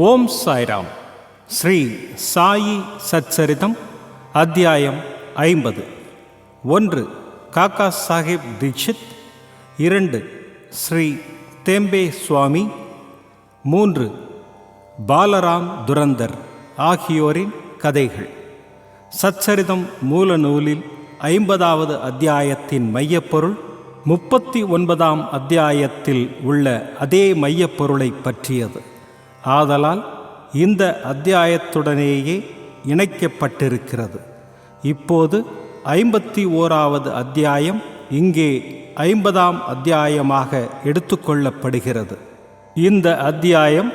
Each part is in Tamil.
ஓம் சாய்ராம். ஸ்ரீ சாயி சச்சரிதம் அத்தியாயம் 50. 1. காக்கா சாஹேப் தீக்ஷித். 2. ஸ்ரீ தேம்பே சுவாமி. 3. பாலராம் துரந்தர் ஆகியோரின் கதைகள். சச்சரிதம் மூல நூலில் 50வது அத்தியாயத்தின் மையப்பொருள் 39ஆம் அத்தியாயத்தில் உள்ள அதே மையப்பொருளை பற்றியது. ஆதலால் இந்த அத்தியாயத்துடனேயே இணைக்கப்பட்டிருக்கிறது. இப்போது 51வது அத்தியாயம் இங்கே 50ஆம் அத்தியாயமாக எடுத்துக்கொள்ளப்படுகிறது. இந்த அத்தியாயம்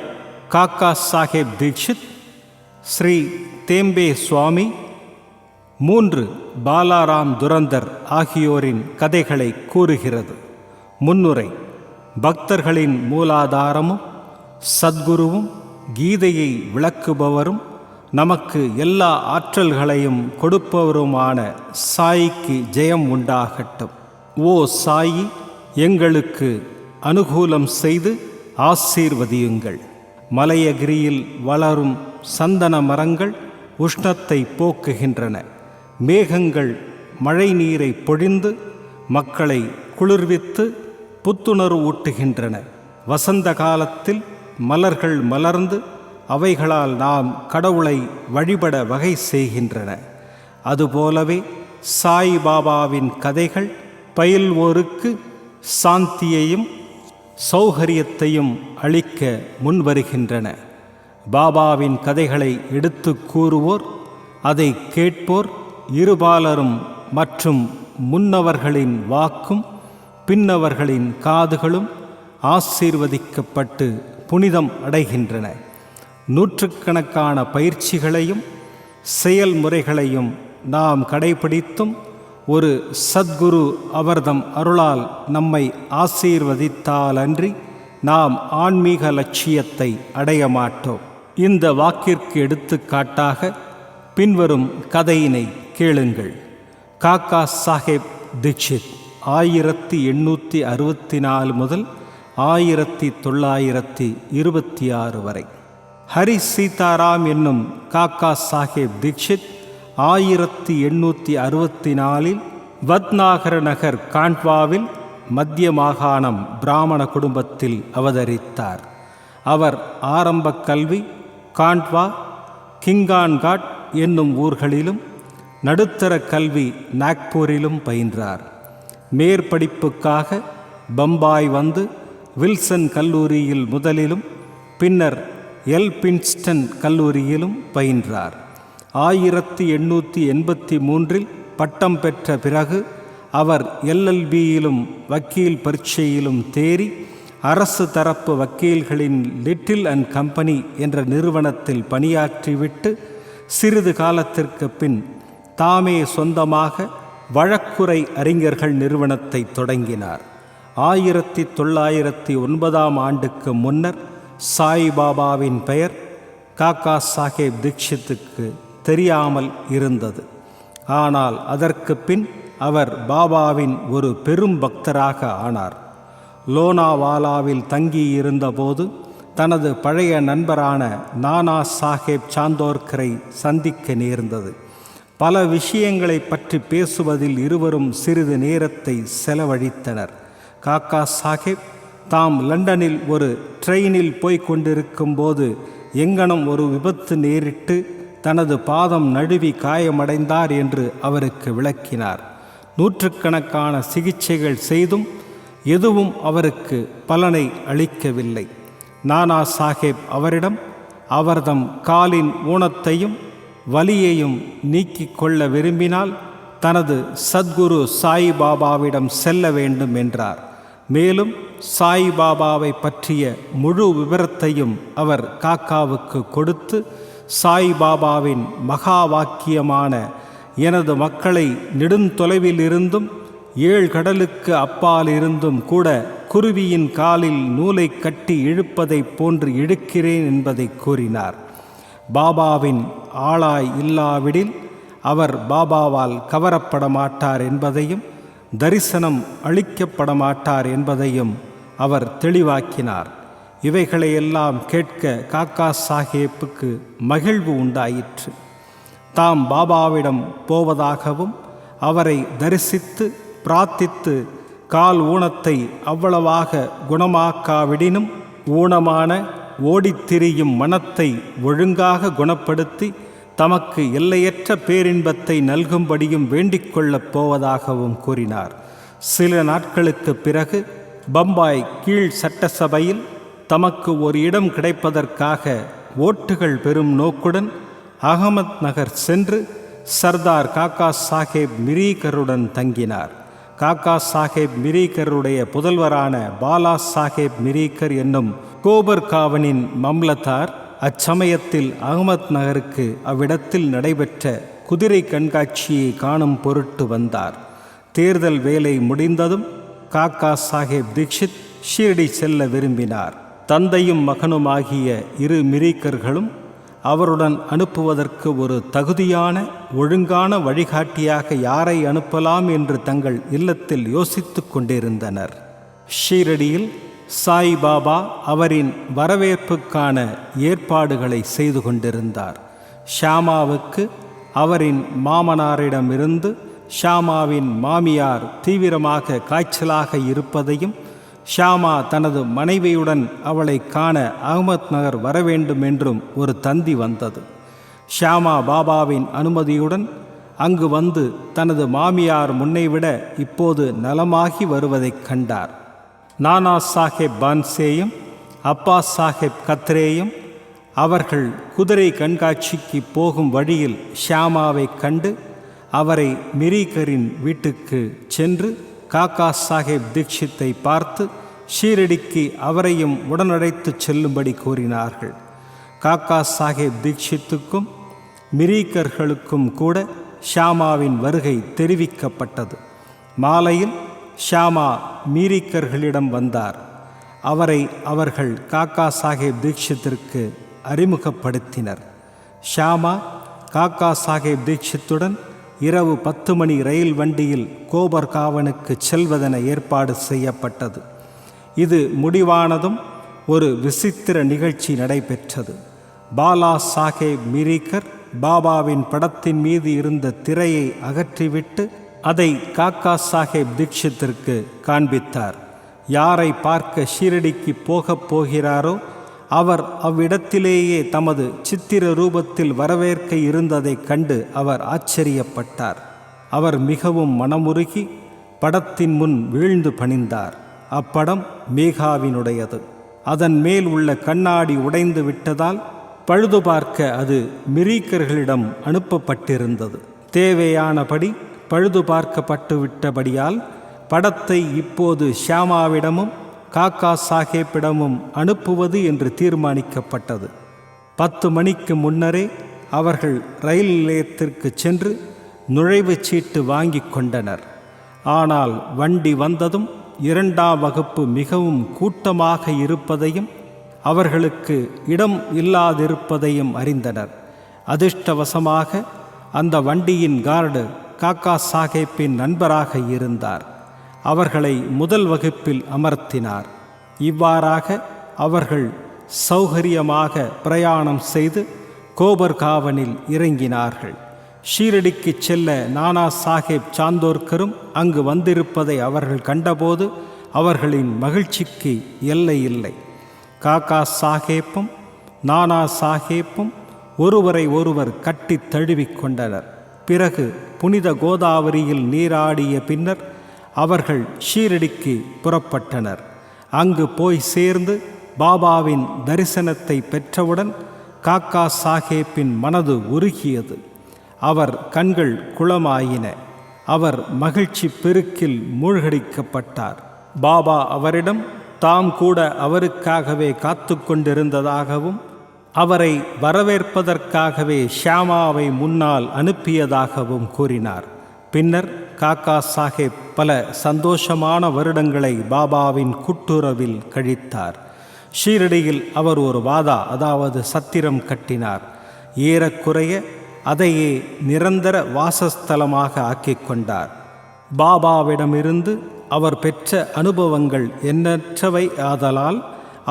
காக்கா சாஹேப் தீக்ஷித், ஸ்ரீ தேம்பே சுவாமி, 3 பாலாராம் துரந்தர் ஆகியோரின் கதைகளை கூறுகிறது. முன்னுரை. பக்தர்களின் மூலாதாரமும் சத்குருவும் கீதையை விளக்குபவரும் நமக்கு எல்லா ஆற்றல்களையும் கொடுப்பவருமான சாயிக்கு ஜெயம் உண்டாகட்டும். ஓ சாயி, எங்களுக்கு அனுகூலம் செய்து ஆசீர்வதியுங்கள். மலையகிரியில் வளரும் சந்தன மரங்கள் உஷ்ணத்தை போக்குகின்றன. மேகங்கள் மழை நீரை பொழிந்து மக்களை குளிர்வித்து புத்துணர்வு ஊட்டுகின்றன. வசந்த காலத்தில் மலர்கள் மலர்ந்து அவைகளால் நாம் கடவுளை வழிபட வகை செய்கின்றன. அதுபோலவே சாய் பாபாவின் கதைகள் பயில்வோருக்கு சாந்தியையும் சௌகரியத்தையும் அளிக்க முன்வருகின்றன. பாபாவின் கதைகளை எடுத்து கூறுவோர், அதை கேட்போர் இருபாலரும் மற்றும் முன்னவர்களின் வாக்கும் பின்னவர்களின் காதுகளும் ஆசீர்வதிக்கப்பட்டு புனிதம் அடைகின்றன. நூற்றுக்கணக்கான பயிற்சிகளையும் செயல்முறைகளையும் நாம் கடைபிடித்தும் ஒரு சத்குரு அவர்தம் அருளால் நம்மை ஆசீர்வதித்தாலன்றி நாம் ஆன்மீக லட்சியத்தை அடைய மாட்டோம். இந்த வாக்கிற்கு எடுத்துக்காட்டாக பின்வரும் கதையினை கேளுங்கள். காக்கா சாஹேப் தீக்ஷித் 1864 முதல் 1926 வரை. ஹரி சீதாராம் என்னும் காக்கா சாஹேப் தீக்ஷித் 1864 வத்நாகர நகர் காண்ட்வாவில் மத்திய மாகாணம் பிராமண குடும்பத்தில் அவதரித்தார். அவர் ஆரம்ப கல்வி காண்ட்வா, கிங்கான்காட் என்னும் ஊர்களிலும் நடுத்தர கல்வி நாக்பூரிலும் பயின்றார். மேற்படிப்புக்காக பம்பாய் வந்து வில்சன் கல்லூரியில் முதலிலும் பின்னர் எல்பின்ஸ்டன் கல்லூரியிலும் பயின்றார். 1883 பட்டம் பெற்ற பிறகு அவர் LLBயிலும் வக்கீல் பரீட்சையிலும் தேறி அரசு தரப்பு வக்கீல்களின் லிட்டில் அண்ட் கம்பெனி என்ற நிறுவனத்தில் பணியாற்றிவிட்டு சிறிது காலத்திற்கு பின் தாமே சொந்தமாக வழக்குரை அறிஞர்கள் நிறுவனத்தை தொடங்கினார். 1909ஆம் ஆண்டுக்கு முன்னர் சாய்பாபாவின் பெயர் காக்கா சாஹேப் தீக்ஷித்துக்கு தெரியாமல் இருந்தது. ஆனால் அதற்கு பின் அவர் பாபாவின் ஒரு பெரும் பக்தராக ஆனார். லோனாவாலாவில் தங்கியிருந்தபோது தனது பழைய நண்பரான நானா சாஹேப் சாந்தோர்கரை சந்திக்க நேர்ந்தது. பல விஷயங்களை பற்றி பேசுவதில் இருவரும் சிறிது நேரத்தை செலவழித்தனர். காக்கா சாஹேப் தாம் லண்டனில் ஒரு ட்ரெயினில் போய்க் கொண்டிருக்கும் போது எங்கனம் ஒரு விபத்து நேரிட்டு தனது பாதம் நழுவி காயமடைந்தார் என்று அவருக்கு விளக்கினார். நூற்றுக்கணக்கான சிகிச்சைகள் செய்தும் எதுவும் அவருக்கு பலனை அளிக்கவில்லை. நானா சாஹேப் அவரிடம் அவர்தம் காலின் ஊனத்தையும் வலியையும் நீக்கிக் கொள்ள விரும்பினால் தனது சத்குரு சாய்பாபாவிடம் செல்ல வேண்டும் என்றார். மேலும் சாய்பாபாவை பற்றிய முழு விவரத்தையும் அவர் காக்காவுக்கு கொடுத்து சாய்பாபாவின் மகா வாக்கியமான எனது மக்களை நெடுந்தொலைவில் இருந்தும் 7 கடலுக்கு அப்பால் இருந்தும் கூட குருவியின் காலில் நூலை கட்டி இழுப்பதைப் போன்று இழுக்கிறேன் என்பதை கூறினார். பாபாவின் ஆளாய் இல்லாவிடில் அவர் பாபாவால் கவரப்பட மாட்டார் என்பதையும் தரிசனம் அளிக்கப்பட மாட்டார் என்பதையும் அவர் தெளிவாக்கினார். இவைகளையெல்லாம் கேட்க காக்கா சாஹேப்புக்கு மகிழ்வு உண்டாயிற்று. தாம் பாபாவிடம் போவதாகவும் அவரை தரிசித்து பிரார்த்தித்து கால் ஊனத்தை அவ்வளவாக குணமாக்காவிடினும் ஊனமான ஓடித்திரியும் மனத்தை ஒழுங்காக குணப்படுத்தி தமக்கு எல்லையற்ற பேரின்பத்தை நல்கும்படியும் வேண்டிக் கொள்ளப் போவதாகவும் கூறினார். சில நாட்களுக்கு பிறகு பம்பாய் கீழ் சட்டசபையில் தமக்கு ஒரு இடம் கிடைப்பதற்காக ஓட்டுகள் பெறும் நோக்குடன் அகமத் நகர் சென்று சர்தார் காக்கா சாஹேப் மிரீகருடன் தங்கினார். காக்கா சாஹேப் மிரீகருடைய புதல்வரான பாலா சாஹேப் மிரீகர் என்னும் கோபர்காவனின் மம்லத்தார் அச்சமயத்தில் அகமத் நகருக்கு அவ்விடத்தில் நடைபெற்ற குதிரை கண்காட்சியை காணும் பொருட்டு வந்தார். தேர்தல் வேலை முடிந்ததும் காக்கா சாஹேப் தீக்ஷித் ஷீரடி செல்ல விரும்பினார். தந்தையும் மகனுமாகிய இரு மிரீக்கர்களும் அவருடன் அனுப்புவதற்கு ஒரு தகுதியான ஒழுங்கான வழிகாட்டியாக யாரை அனுப்பலாம் என்று தங்கள் இல்லத்தில் யோசித்து கொண்டிருந்தனர். ஷீரடியில் சாய்பாபா அவரின் வரவேற்புக்கான ஏற்பாடுகளை செய்து கொண்டிருந்தார். ஷாமாவுக்கு அவரின் மாமனாரிடமிருந்து ஷாமாவின் மாமியார் தீவிரமாக காய்ச்சலாக இருப்பதையும் ஷாமா தனது மனைவியுடன் அவளை காண அகமத் நகர் வரவேண்டும் என்றும் ஒரு தந்தி வந்தது. ஷாமா பாபாவின் அனுமதியுடன் அங்கு வந்து தனது மாமியார் முன்னைவிட இப்போது நலமாகி வருவதைக் கண்டார். நானா சாஹேப் பான்சேயும் அப்பா சாஹேப் கத்ரேயும் அவர்கள் குதிரை கண்காட்சிக்கு போகும் வழியில் ஷாமாவை கண்டு அவரை மிரீகரின் வீட்டுக்கு சென்று காக்கா சாஹேப் தீக்ஷித்தை பார்த்து ஷீரடிக்கு அவரையும் உடனழைத்து செல்லும்படி கூறினார்கள். காக்கா சாஹேப் தீக்ஷித்துக்கும் மிரீகர்களுக்கும் கூட ஷாமாவின் வருகை தெரிவிக்கப்பட்டது. மாலையில் ஷாமா மிரீகர்களிடம் வந்தார். அவரை அவர்கள் காக்கா சாஹேப் தீக்ஷித்திற்கு அறிமுகப்படுத்தினர். ஷாமா காக்கா சாஹேப் தீக்ஷித்துடன் இரவு 10 மணி ரயில் வண்டியில் கோபர்காவனுக்கு செல்வதென ஏற்பாடு செய்யப்பட்டது. இது முடிவானதும் ஒரு விசித்திர நிகழ்ச்சி நடைபெற்றது. பாலா சாஹேப் மிரீகர் பாபாவின் படத்தின் மீது இருந்த திரையை அகற்றிவிட்டு அதை காக்கா சாஹேப் தீக்ஷித்திற்கு காண்பித்தார். யாரை பார்க்க ஷீரடிக்கு போகப் போகிறாரோ அவர் அவ்விடத்திலேயே தமது சித்திர ரூபத்தில் வரவேற்க இருந்ததைக் கண்டு அவர் ஆச்சரியப்பட்டார். அவர் மிகவும் மனமுருகி படத்தின் முன் வீழ்ந்து பணிந்தார். அப்படம் மேகாவினுடையது. அதன் மேல் உள்ள கண்ணாடி உடைந்து விட்டதால் பழுது பார்க்க அது மிரீக்கர்களிடம் அனுப்பப்பட்டிருந்தது. தேவையானபடி பழுது பார்க்கப்பட்டு விட்டபடியால் படத்தை இப்போது ஷாமாவிடமும் காக்கா சாஹேப்பிடமும் அனுப்புவது என்று தீர்மானிக்கப்பட்டது. 10 மணிக்கு முன்னரே அவர்கள் ரயில் நிலையத்திற்கு சென்று நுழைவுச் சீட்டு வாங்கி கொண்டனர். ஆனால் வண்டி வந்ததும் 2ஆம் வகுப்பு மிகவும் கூட்டமாக இருப்பதையும் அவர்களுக்கு இடம் இல்லாதிருப்பதையும் அறிந்தனர். அதிர்ஷ்டவசமாக அந்த வண்டியின் கார்டு காக்கா சாஹேப்பின் நண்பராக இருந்தார். அவர்களை முதல் வகுப்பில் அமர்த்தினார். இவ்வாறாக அவர்கள் சௌகரியமாக பிரயாணம் செய்து கோபர்காவனில் இறங்கினார்கள். ஷீரடிக்கு செல்ல நானா சாஹேப் சாந்தோர்கரும் அங்கு வந்திருப்பதை அவர்கள் கண்டபோது அவர்களின் மகிழ்ச்சிக்கு எல்லை இல்லை. காக்கா சாஹேப்பும் நானா சாஹேப்பும் ஒருவரை ஒருவர் கட்டி தழுவிக் கொண்டனர். பிறகு புனித கோதாவரியில் நீராடிய பின்னர் அவர்கள் ஷீரடிக்கு புறப்பட்டனர். அங்கு போய் சேர்ந்து பாபாவின் தரிசனத்தை பெற்றவுடன் காக்கா சாஹேப்பின் மனது உருகியது. அவர் கண்கள் குளமாயின. அவர் மகிழ்ச்சி பெருக்கில் மூழ்கடிக்கப்பட்டார். பாபா அவரிடம் தாம் கூட அவருக்காகவே காத்து கொண்டிருந்ததாகவும் அவரை வரவேற்பதற்காகவே ஷாமாவை முன்னால் அனுப்பியதாகவும் கூறினார். பின்னர் காக்கா சாஹேப் பல சந்தோஷமான வருடங்களை பாபாவின் கூட்டுறவில் கழித்தார். ஷீரடியில் அவர் ஒரு வாதா அதாவது சத்திரம் கட்டினார். ஏறக்குறைய அதையே நிரந்தர வாசஸ்தலமாக ஆக்கிக் கொண்டார். பாபாவிடமிருந்து அவர் பெற்ற அனுபவங்கள் எண்ணற்றவை ஆதலால்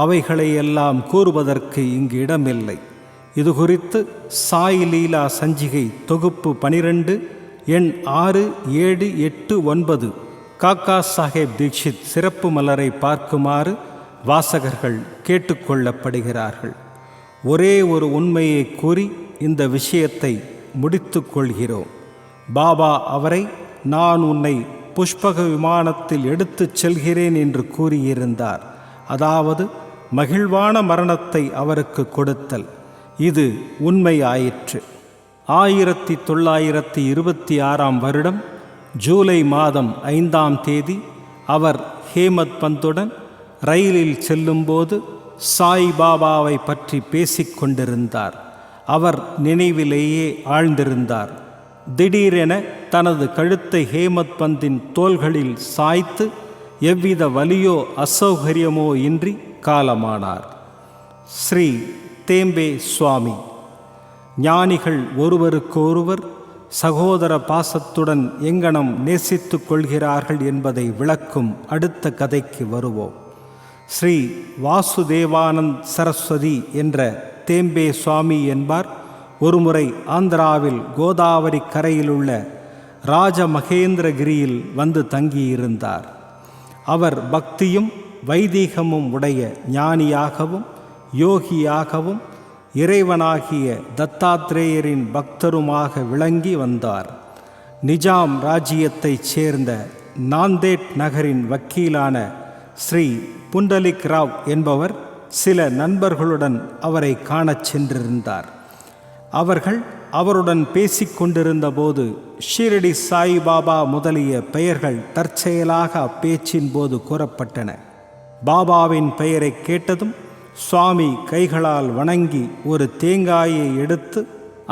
அவைகளையெல்லாம் கூறுவதற்கு இங்கு இடமில்லை. இது குறித்து சாய் லீலா சஞ்சிகை தொகுப்பு 12 எண் 6, 7, 8, 9 காக்கா சாஹேப் தீக்ஷித் சிறப்பு மலரை பார்க்குமாறு வாசகர்கள் கேட்டுக்கொள்ளப்படுகிறார்கள். ஒரே ஒரு உண்மையை கூறி இந்த விஷயத்தை முடித்து கொள்கிறோம். பாபா அவரை நான் உன்னை புஷ்பக விமானத்தில் எடுத்துச் செல்கிறேன் என்று கூறியிருந்தார். அதாவது மகிழ்வான மரணத்தை அவருக்கு கொடுத்தல். இது உண்மையாயிற்று. 1926ஆம் வருடம் ஜூலை மாதம் 5ஆம் தேதி அவர் ஹேமத் பந்துடன் ரயிலில் செல்லும்போது சாய் பாபாவை பற்றி பேசிக்கொண்டிருந்தார். அவர் நினைவிலேயே ஆழ்ந்திருந்தார். திடீரென தனது கழுத்தை ஹேமத் பந்தின் தோள்களில் சாய்த்து எவ்வித வலியோ அசௌகரியமோ இன்றி காலமானார். ஸ்ரீ தேம்பே சுவாமி. ஞானிகள் ஒருவருக்கொருவர் சகோதர பாசத்துடன் எங்கனம் நேசித்து கொள்கிறார்கள் என்பதை விளக்கும் அடுத்த கதைக்கு வருவோம். ஸ்ரீ வாசுதேவானந்த் சரஸ்வதி என்ற தேம்பே சுவாமி என்பார் ஒருமுறை ஆந்திராவில் கோதாவரி கரையிலுள்ள ராஜமகேந்திரகிரியில் வந்து தங்கியிருந்தார். அவர் பக்தியும் வைதீகமும் உடைய ஞானியாகவும் யோகியாகவும் இறைவனாகிய தத்தாத்ரேயரின் பக்தருமாக விளங்கி வந்தார். நிஜாம் ராஜ்யத்தைச் சேர்ந்த நாந்தேட் நகரின் வக்கீலான ஸ்ரீ புண்டலிக் ராவ் என்பவர் சில நண்பர்களுடன் அவரை காணச் சென்றிருந்தார். அவர்கள் அவருடன் பேசிக்கொண்டிருந்த போது ஷீரடி சாய்பாபா முதலிய பெயர்கள் தற்செயலாக அப்பேச்சின் போது கூறப்பட்டன. பாபாவின் பெயரை கேட்டதும் சுவாமி கைகளால் வணங்கி ஒரு தேங்காயை எடுத்து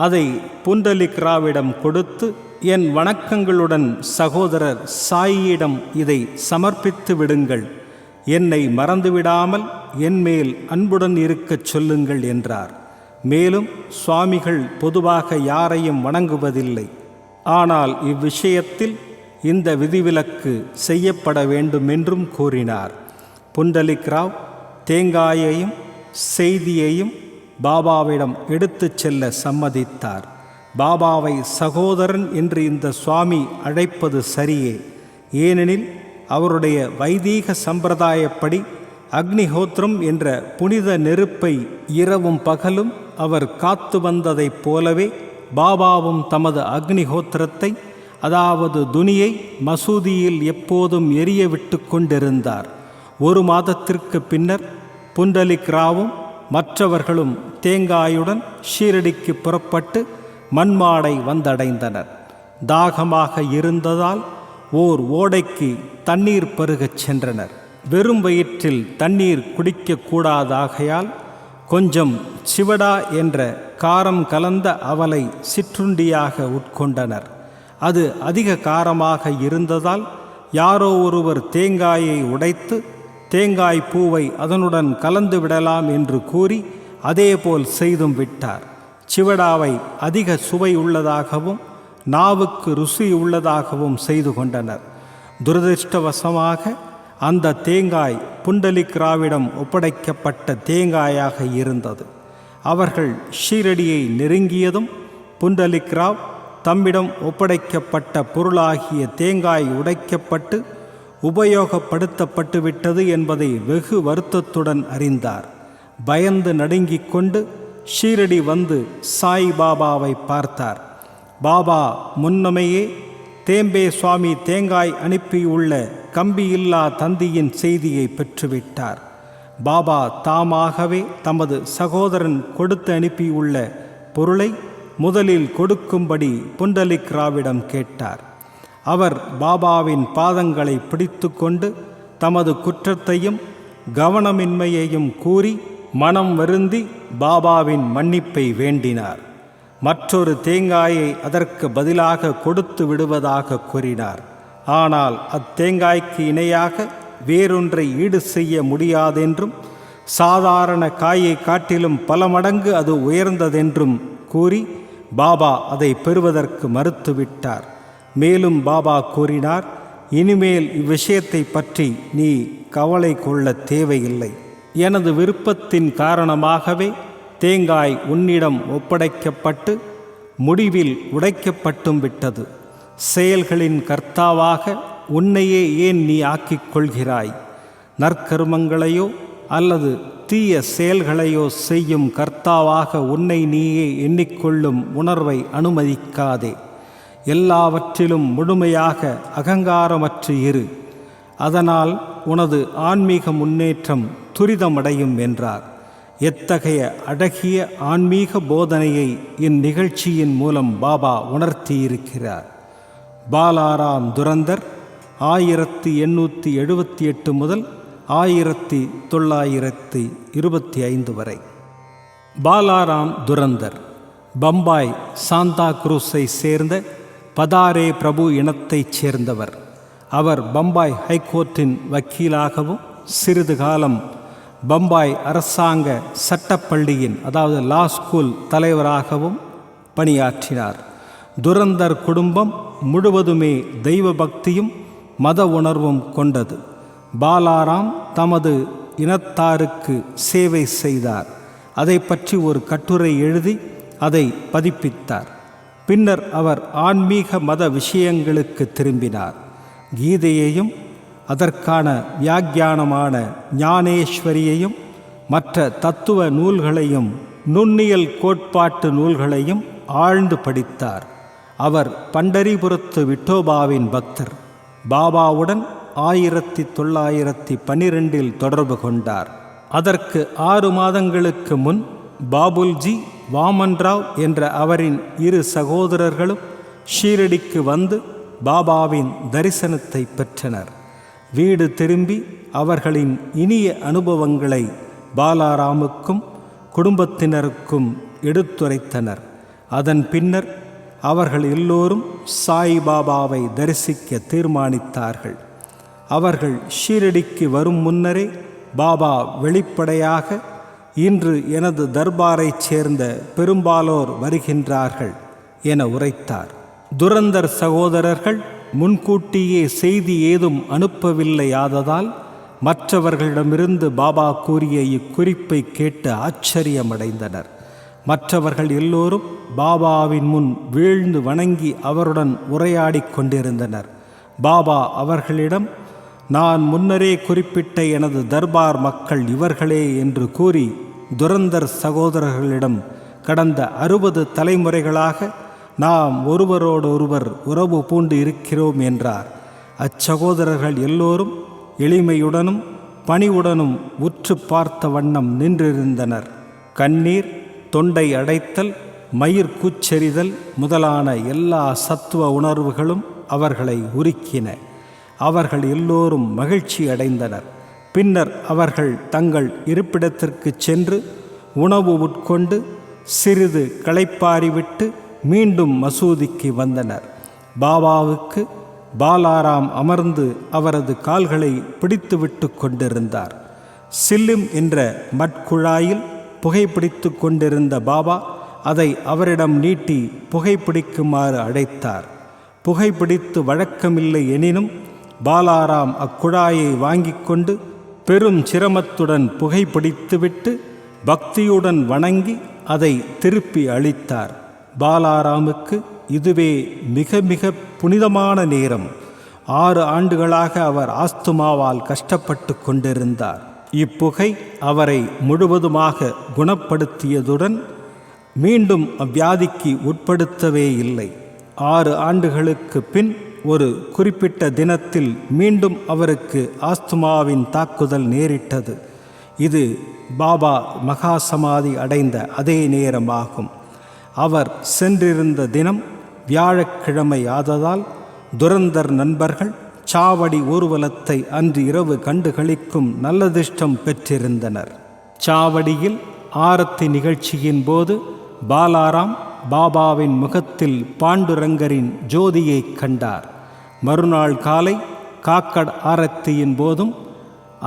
அதை புண்டலிக் ராவிடம் கொடுத்து, என் வணக்கங்களுடன் சகோதரர் சாயியிடம் இதை சமர்ப்பித்து விடுங்கள், என்னை மறந்துவிடாமல் என்மேல் அன்புடன் இருக்கச் சொல்லுங்கள் என்றார். மேலும் சுவாமிகள் பொதுவாக யாரையும் வணங்குவதில்லை. ஆனால் இவ்விஷயத்தில் இந்த விதிவிலக்கு செய்யப்பட வேண்டுமென்றும் கூறினார். புண்டலிக் ராவ் தேங்காயையும் செய்தியையும் பாபாவிடம் எடுத்துச் செல்ல சம்மதித்தார். பாபாவை சகோதரன் என்று இந்த சுவாமி அழைப்பது சரியே. ஏனெனில் அவருடைய வைதீக சம்பிரதாயப்படி அக்னிஹோத்திரம் என்ற புனித நெருப்பை இரவும் பகலும் அவர் காத்து வந்ததைப் போலவே பாபாவும் தமது அக்னிஹோத்திரத்தை, அதாவது துனியை, மசூதியில் எப்போதும் எரிய விட்டு கொண்டிருந்தார். 1 மாதத்திற்கு பின்னர் புண்டலிக் ராவும் மற்றவர்களும் தேங்காயுடன் ஷீரடிக்கு புறப்பட்டு மண்மாடை வந்தடைந்தனர். தாகமாக இருந்ததால் ஓர் ஓடைக்கு தண்ணீர் பருகச் சென்றனர். வெறும் வயிற்றில் தண்ணீர் குடிக்கக்கூடாதாகையால் கொஞ்சம் சிவடா என்ற காரம் கலந்த அவலை சிற்றுண்டியாக உட்கொண்டனர். அது அதிக காரமாக இருந்ததால் யாரோ ஒருவர் தேங்காயை உடைத்து தேங்காய் பூவை அதனுடன் கலந்து விடலாம் என்று கூறி அதேபோல் செய்தும் விட்டார். சிவடாவை அதிக சுவை உள்ளதாகவும் நாவுக்கு ருசி உள்ளதாகவும் செய்து கொண்டனர். துரதிருஷ்டவசமாக அந்த தேங்காய் புண்டலிக் ராவிடம் ஒப்படைக்கப்பட்ட தேங்காயாக இருந்தது. அவர்கள் ஷீரடியை நெருங்கியதும் புண்டலிக் ராவ் தம்மிடம் ஒப்படைக்கப்பட்ட பொருளாகிய தேங்காய் உடைக்கப்பட்டு உபயோகப்படுத்தப்பட்டு விட்டது என்பதை வெகு வருத்தத்துடன் அறிந்தார். பயந்து நடுங்கிக் கொண்டு ஷீரடி வந்து சாய் பாபாவை பார்த்தார். பாபா முன்னமையே தேம்பே சுவாமி தேங்காய் அனுப்பியுள்ள கம்பியில்லா தந்தியின் செய்தியை பெற்றுவிட்டார். பாபா தாமாகவே தமது சகோதரன் கொடுத்து அனுப்பியுள்ள பொருளை முதலில் கொடுக்கும்படி புண்டலிக் ராவிடம் கேட்டார். அவர் பாபாவின் பாதங்களை பிடித்து கொண்டு தமது குற்றத்தையும் கவனமின்மையையும் கூறி மனம் வருந்தி பாபாவின் மன்னிப்பை வேண்டினார். மற்றொரு தேங்காயை அதற்கு பதிலாக கொடுத்து விடுவதாக கூறினார். ஆனால் அத்தேங்காய்க்கு இணையாக வேறொன்றை ஈடு செய்ய முடியாதென்றும் சாதாரண காயை காட்டிலும் பல மடங்கு அது உயர்ந்ததென்றும் கூறி பாபா அதை பெறுவதற்கு மறுத்துவிட்டார். மேலும் பாபா கூறினார், இனிமேல் இவ்விஷயத்தை பற்றி நீ கவலை கொள்ள தேவையில்லை. எனது விருப்பத்தின் காரணமாகவே தேங்காய் உன்னிடம் ஒப்படைக்கப்பட்டு முடிவில் உடைக்கப்பட்டும் விட்டது. செயல்களின் கர்த்தாவாக உன்னையே ஏன் நீ ஆக்கிக் கொள்கிறாய்? நற்கருமங்களையோ அல்லது தீய செயல்களையோ செய்யும் கர்த்தாவாக உன்னை நீயே எண்ணிக்கொள்ளும் உணர்வை அனுமதிக்காதே. எல்லாவற்றிலும் முழுமையாக அகங்காரமற்று இரு. அதனால் உனது ஆன்மீக முன்னேற்றம் துரிதமடையும் என்றார். எத்தகைய அழகிய ஆன்மீக போதனையை இந்நிகழ்ச்சியின் மூலம் பாபா உணர்த்தியிருக்கிறார். பாலாராம் துரந்தர் 1878 முதல் 1925 வரை. பாலாராம் துரந்தர் பம்பாய் சாந்தா குரூஸை சேர்ந்த பதாரே பிரபு இனத்தைச் சேர்ந்தவர். அவர் பம்பாய் ஹைகோர்ட்டின் வக்கீலாகவும் சிறிது காலம் பம்பாய் அரசாங்க சட்டப்பள்ளியின் லா ஸ்கூல் தலைவராகவும் பணியாற்றினார். துரந்தர் குடும்பம் முழுவதுமே தெய்வ பக்தியும் மத உணர்வும் கொண்டது. பாலாராம் தமது இனத்தாருக்கு சேவை செய்தார். அதை பற்றி ஒரு கட்டுரை எழுதி அதை பதிப்பித்தார். பின்னர் அவர் ஆன்மீக மத விஷயங்களுக்கு திரும்பினார். கீதையையும் அதற்கான வியாக்கியானமான ஞானேஸ்வரியையும் மற்ற தத்துவ நூல்களையும் நுண்ணியல் கோட்பாட்டு நூல்களையும் ஆழ்ந்து படித்தார். அவர் பண்டரிபுரத்து விட்டோபாவின் பக்தர். பாபாவுடன் 1912 தொடர்பு கொண்டார். அதற்கு 6 மாதங்களுக்கு முன் பாபுல்ஜி, வாமன்ராவ் என்ற அவரின் 2 சகோதரர்களும் ஷீரடிக்கு வந்து பாபாவின் தரிசனத்தை பெற்றனர். வீடு திரும்பி அவர்களின் இனிய அனுபவங்களை பாலாராமுக்கும் குடும்பத்தினருக்கும் எடுத்துரைத்தனர். அதன் பின்னர் அவர்கள் எல்லோரும் சாய்பாபாவை தரிசிக்க தீர்மானித்தார்கள். அவர்கள் ஷீரடிக்கு வரும் முன்னரே பாபா வெளிப்படையாக, இன்று எனது தர்பாரைச் சேர்ந்த பெரும்பாலோர் வருகின்றார்கள் என உரைத்தார். துரந்தர் சகோதரர்கள் முன்கூட்டியே செய்தி ஏதும் அனுப்பவில்லையாததால் மற்றவர்களிடமிருந்து பாபா கூறிய இக்குறிப்பை கேட்டு ஆச்சரியமடைந்தனர். மற்றவர்கள் எல்லோரும் பாபாவின் முன் வீழ்ந்து வணங்கி அவருடன் உரையாடி கொண்டிருந்தனர். பாபா அவர்களிடம், நான் முன்னரே குறிப்பிட்ட எனது தர்பார் மக்கள் இவர்களே என்று கூறி துரந்தர் சகோதரர்களிடம், கடந்த 60 தலைமுறைகளாக நாம் ஒருவரோடொருவர் உறவு பூண்டு இருக்கிறோம் என்றார். அச்சகோதரர்கள் எல்லோரும் எளிமையுடனும் பணிவுடனும் உற்று பார்த்த வண்ணம் நின்றிருந்தனர். கண்ணீர், தொண்டை அடைத்தல், மயிர் கூச்செறிதல் முதலான எல்லா சத்துவ உணர்வுகளும் அவர்களை உருக்கின. அவர்கள் எல்லோரும் மகிழ்ச்சி அடைந்தனர். பின்னர் அவர்கள் தங்கள் இருப்பிடத்திற்கு சென்று உணவு உட்கொண்டு சிறிது களைப்பாறிவிட்டு மீண்டும் மசூதிக்கு வந்தனர். பாபாவுக்கு பாலாராம் அமர்ந்து அவரது கால்களை பிடித்துவிட்டு கொண்டிருந்தார். சில்லும் என்ற மட்குழாயில் புகைப்பிடித்து கொண்டிருந்த பாபா அதை அவரிடம் நீட்டி புகைப்பிடிக்குமாறு அழைத்தார். புகைப்பிடித்து வழக்கமில்லை எனினும் பாலாராம் அக்குழாயை வாங்கி கொண்டு பெரும் சிரமத்துடன் புகைப்பிடித்துவிட்டு பக்தியுடன் வணங்கி அதை திருப்பி அளித்தார். பாலாராமுக்கு இதுவே மிக மிக புனிதமான நேரம். 6 ஆண்டுகளாக அவர் ஆஸ்துமாவால் கஷ்டப்பட்டு கொண்டிருந்தார். இப்புகை அவரை முழுவதுமாக குணப்படுத்தியதுடன் மீண்டும் அவ்வியாதிக்கு உட்படுத்தவே இல்லை. 6 ஆண்டுகளுக்கு பின் ஒரு குறிப்பிட்ட தினத்தில் மீண்டும் அவருக்கு ஆஸ்துமாவின் தாக்குதல் நேரிட்டது. இது பாபா மகா சமாதி அடைந்த அதே நேரமாகும். அவர் சென்றிருந்த தினம் வியாழக்கிழமை ஆததால் துரந்தர் நண்பர்கள் சாவடி ஊர்வலத்தை அன்று இரவு கண்டுகளிக்கும் நல்லதிர்ஷ்டம் பெற்றிருந்தனர். சாவடியில் ஆரத்தி நிகழ்ச்சியின் போது பாலாராம் பாபாவின் முகத்தில் பாண்டுரங்கரின் ஜோதியை கண்டார். மறுநாள் காலை காக்கட் ஆரத்தியின் போதும்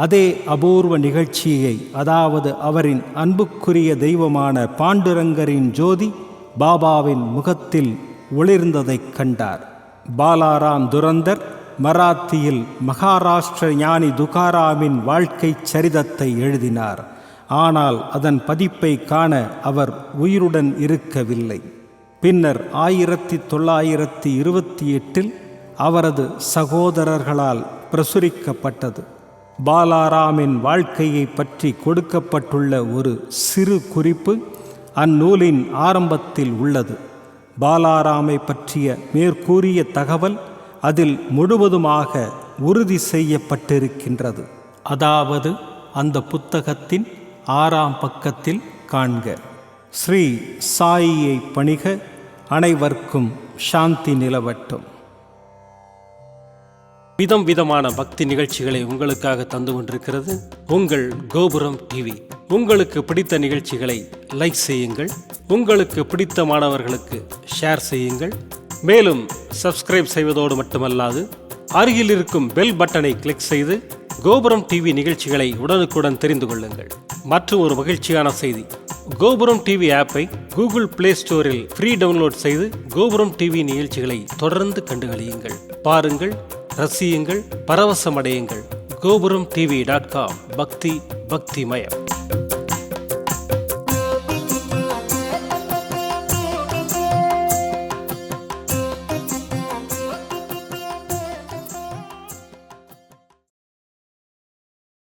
அதே அபூர்வ நிகழ்ச்சியை, அதாவது அவரின் அன்புக்குரிய தெய்வமான பாண்டுரங்கரின் ஜோதி பாபாவின் முகத்தில் ஒளிர்ந்ததைக் கண்டார். பாலாராம் துரந்தர் மராத்தியில் மகாராஷ்டிர ஞானி துகாராமின் வாழ்க்கை சரிதத்தை எழுதினார். ஆனால் அதன் பதிப்பை காண அவர் உயிருடன் இருக்கவில்லை. பின்னர் 1928 அவரது சகோதரர்களால் பிரசுரிக்கப்பட்டது. பாலாராமின் வாழ்க்கையை பற்றி கொடுக்கப்பட்டுள்ள ஒரு சிறு குறிப்பு அந்நூலின் ஆரம்பத்தில் உள்ளது. பாலாராமை பற்றிய மேற்கூறிய தகவல் அதில் முழுவதுமாக உறுதி செய்யப்பட்டிருக்கின்றது. அதாவது அந்த புத்தகத்தின் 6ஆம் பக்கத்தில் காண்க. ஸ்ரீ சாயியை பணிக, அனைவர்க்கும் சாந்தி நிலவட்டும். விதம் விதமான பக்தி நிகழ்ச்சிகளை உங்களுக்காக தந்து கொண்டிருக்கிறது உங்கள் கோபுரம் டிவி. உங்களுக்கு பிடித்த நிகழ்ச்சிகளை லைக் செய்யுங்கள், உங்களுக்கு பிடித்த மாணவர்களுக்கு ஷேர் செய்யுங்கள். மேலும் சப்ஸ்கிரைப் செய்வதோடு மட்டுமல்லாது அருகில் இருக்கும் பெல் பட்டனை கிளிக் செய்து கோபுரம் டிவி நிகழ்ச்சிகளை உடனுக்குடன் தெரிந்து கொள்ளுங்கள். மற்றும் ஒரு மகிழ்ச்சியான செய்தி, கோபுரம் டிவி ஆப்பை கூகுள் பிளே ஸ்டோரில் ஃப்ரீ டவுன்லோட் செய்து கோபுரம் டிவி நிகழ்ச்சிகளை தொடர்ந்து கண்டுகளியுங்கள், பாருங்கள், ரசியுங்கள், பரவசமடையுங்கள். gopuramtv.com. பக்தி பக்திமயம்.